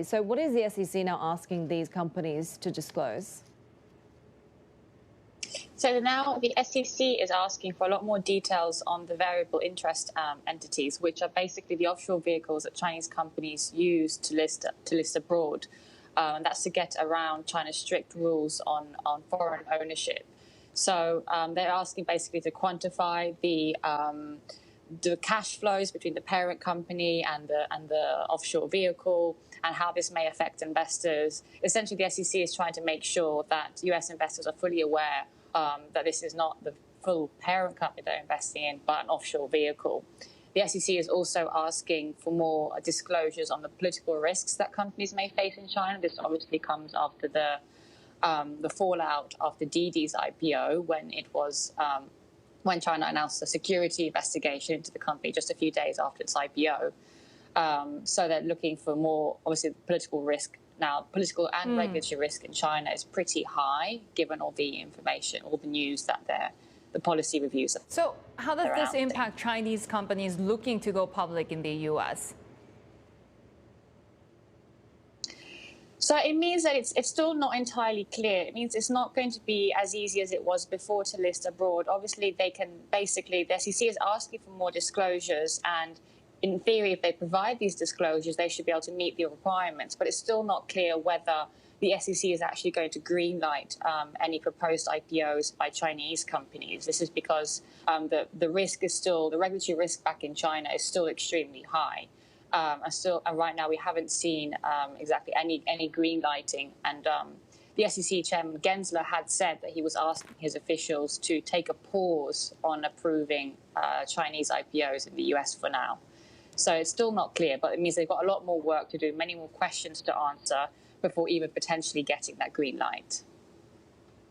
So what is the SEC now asking these companies to disclose? So now the SEC is asking for a lot more details on the variable interest entities, which are basically the offshore vehicles that Chinese companies use to list abroad. And that's to get around China's strict rules on foreign ownership. So they're asking basically to quantify the cash flows between the parent company and the offshore vehicle, and how this may affect investors. Essentially, the SEC is trying to make sure that US investors are fully aware that this is not the full parent company they're investing in, but an offshore vehicle. The SEC is also asking for more disclosures on the political risks that companies may face in China. This obviously comes after the fallout after Didi's IPO, when China announced a security investigation into the company just a few days after its IPO. So they're looking for more, obviously, political risk. Now, political and regulatory risk in China is pretty high, given all the information, all the news that the policy reviews. So how does this impact Chinese companies looking to go public in the U.S.? So it means that it's still not entirely clear. It means it's not going to be as easy as it was before to list abroad. Obviously, the SEC is asking for more disclosures, and in theory, if they provide these disclosures, they should be able to meet the requirements. But it's still not clear whether the SEC is actually going to greenlight any proposed IPOs by Chinese companies. This is because the regulatory risk back in China is still extremely high. And right now we haven't seen exactly any green lighting. And the SEC chairman Gensler had said that he was asking his officials to take a pause on approving Chinese IPOs in the US for now. So it's still not clear, but it means they've got a lot more work to do, many more questions to answer before even potentially getting that green light.